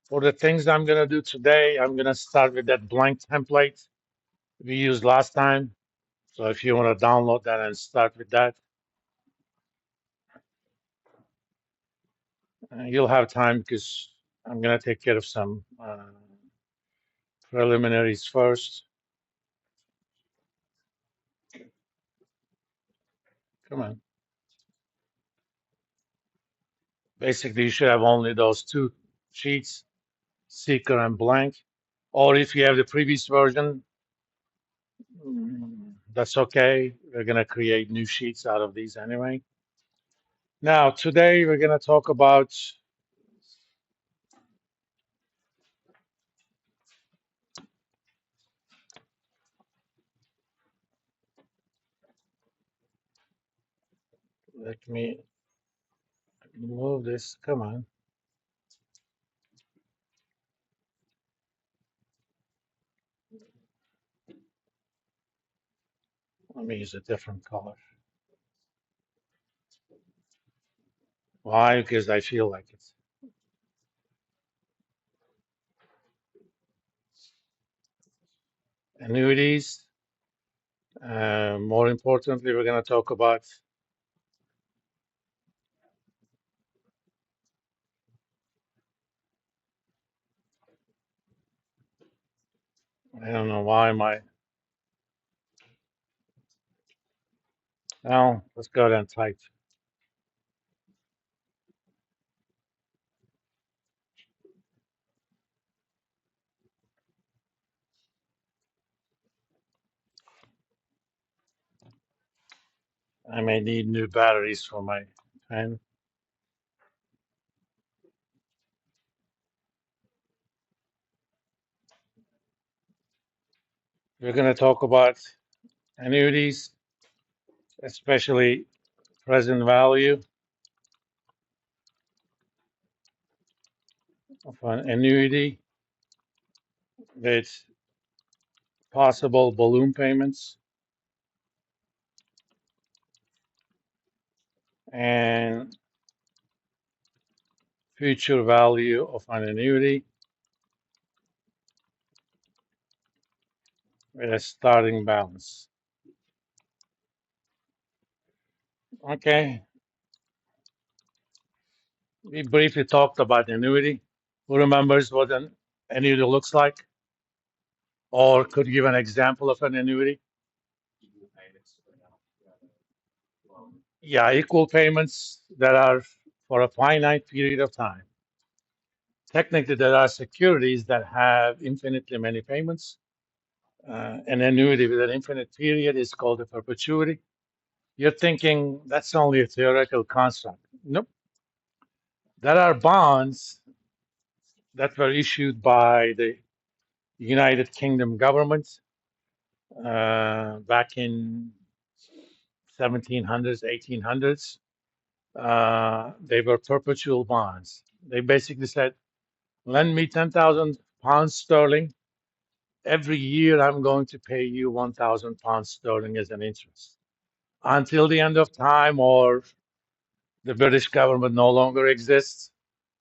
For the things I'm going to do today, I'm going to start with that blank template we used last time. So if you want to download that and start with that, you'll have time because I'm going to take care of some preliminaries first. Come on. Basically, you should have only those two sheets, seeker and blank. Or if you have the previous version, that's okay. We're going to create new sheets out of these anyway. Now, today we're going to talk about, let me move this. Come on. Let me use a different color. Why? Because I feel like it. Annuities. More importantly, we're going to talk about, I don't know why my, well, let's go ahead and type. I may need new batteries for my pen. We're going to talk about annuities, especially present value of an annuity with possible balloon payments and future value of an annuity with a starting balance. Okay, we briefly talked about annuity. Who remembers what an annuity looks like? Or could give an example of an annuity? Yeah, equal payments that are for a finite period of time. Technically, there are securities that have infinitely many payments. An annuity with an infinite period is called a perpetuity. You're thinking that's only a theoretical construct. Nope. There are bonds that were issued by the United Kingdom government back in 1700s, 1800s. They were perpetual bonds. They basically said, lend me 10,000 pounds sterling. Every year I'm going to pay you 1,000 pounds sterling as an interest until the end of time, or the British government no longer exists,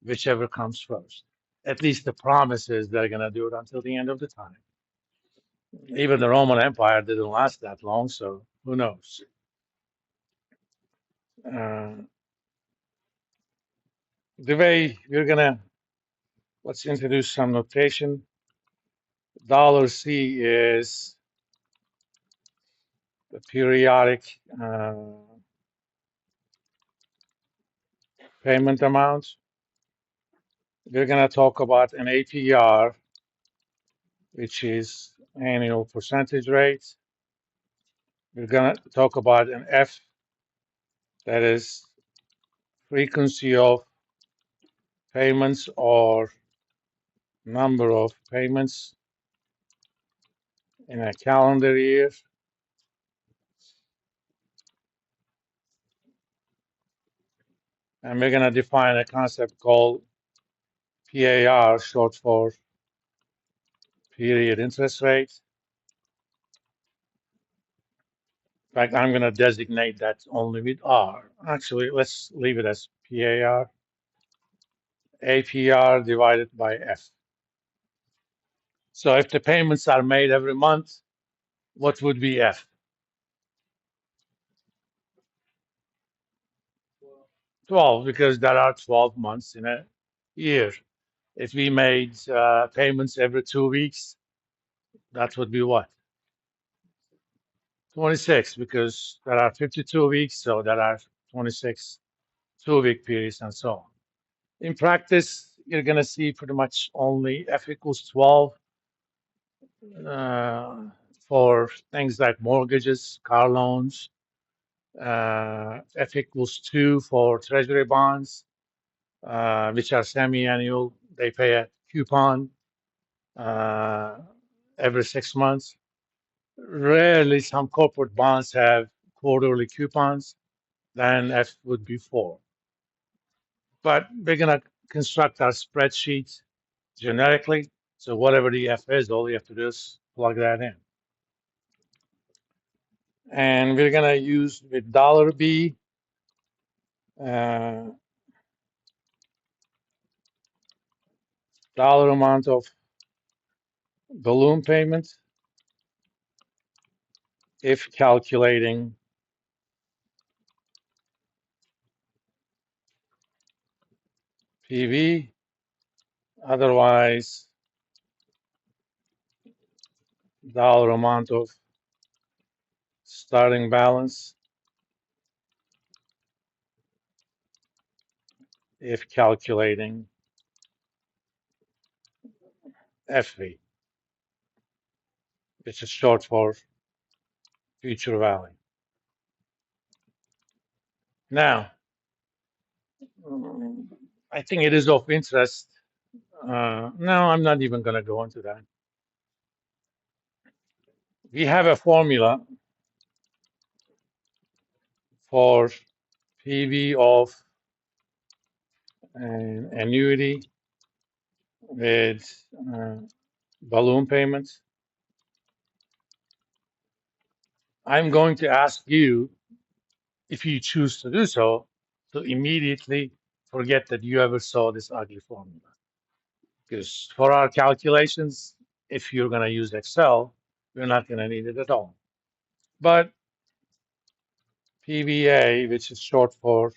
whichever comes first. At least the promise is they're going to do it until the end of the time. Even the Roman Empire didn't last that long, so who knows? Uh, the way we're going to, let's introduce some notation. Dollar C is the periodic payment amount. We're going to talk about an APR, which is annual percentage rate. We're going to talk about an F, that is frequency of payments or number of payments in a calendar year. And we're going to define a concept called PAR, short for period interest rate. In fact, I'm going to designate that only with R. Actually, let's leave it as PAR. APR divided by F. So if the payments are made every month, what would be F? 12, because there are 12 months in a year. If we made payments every 2 weeks, that would be what? 26, because there are 52 weeks, so there are 26 2-week periods and so on. In practice, you're going to see pretty much only F equals 12 for things like mortgages, car loans, F equals 2 for treasury bonds, which are semi-annual. They pay a coupon every 6 months. Rarely some corporate bonds have quarterly coupons, then F would be 4. But we're going to construct our spreadsheet generically. So whatever the F is, all you have to do is plug that in. And we're going to use with $B, dollar amount of balloon payment if calculating PV. Otherwise, dollar amount of starting balance if calculating FV, which is short for future value. Now, I think it is of interest. No, I'm not even going to go into that. We have a formula for PV of an annuity with balloon payments. I'm going to ask you, if you choose to do so, to immediately forget that you ever saw this ugly formula. Because for our calculations, if you're going to use Excel, you're not going to need it at all. But PVA, which is short for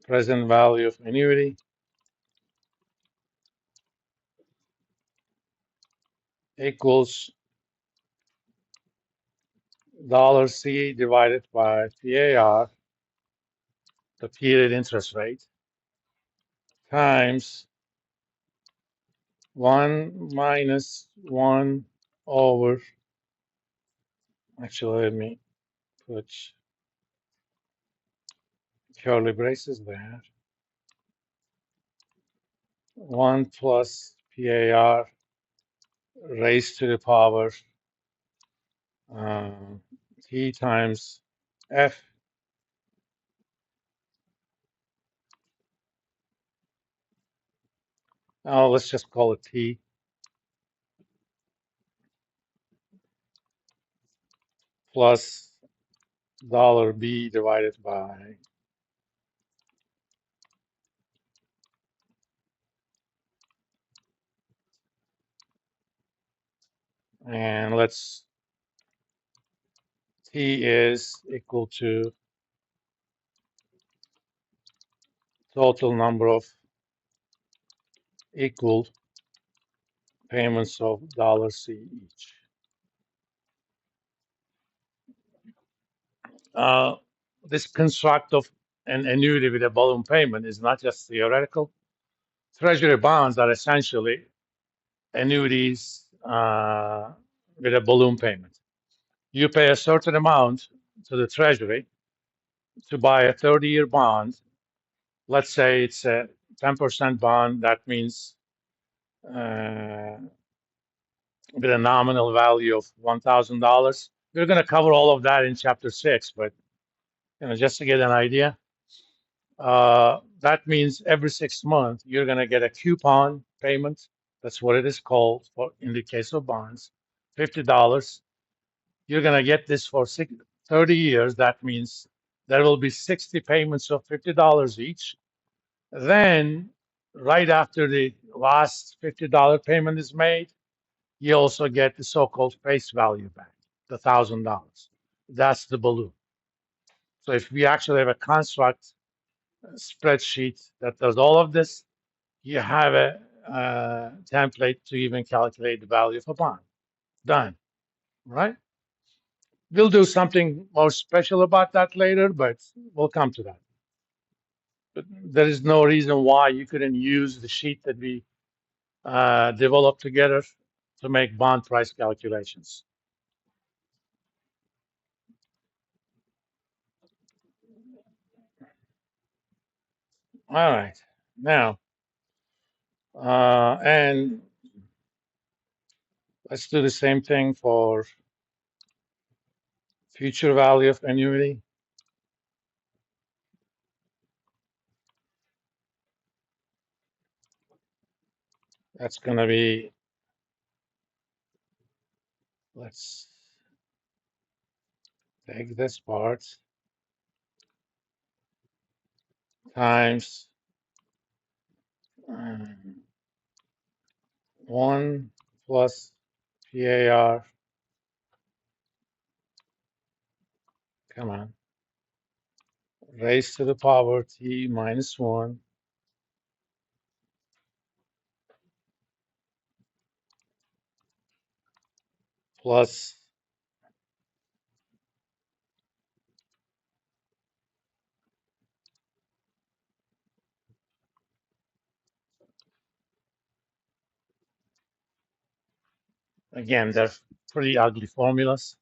present value of annuity, equals $C divided by PAR, the period interest rate, times 1 minus 1 over, actually, let me put curly braces there, 1 plus PAR raised to the power T times F. Now let's just call it T, plus $B divided by and let's T is equal to total number of equal payments of $C each. This construct of an annuity with a balloon payment is not just theoretical. Treasury bonds are essentially annuities with a balloon payment. You pay a certain amount to the Treasury to buy a 30-year bond. Let's say it's a 10% bond. That means with a nominal value of $1,000. We're going to cover all of that in Chapter 6, but just to get an idea, that means every 6 months you're going to get a coupon payment. That's what it is called for in the case of bonds, $50. You're going to get this for 30 years. That means there will be 60 payments of $50 each. Then right after the last $50 payment is made, you also get the so-called face value back, the $1,000. That's the balloon. So if we actually have a construct spreadsheet that does all of this, you have a template to even calculate the value of a bond. Done, right? We'll do something more special about that later, but we'll come to that. But there is no reason why you couldn't use the sheet that we developed together to make bond price calculations. All right. Now, and let's do the same thing for future value of annuity. That's going to be, let's take this part times 1 plus PAR, come on, raised to the power T minus 1 plus, again, they're pretty ugly formulas.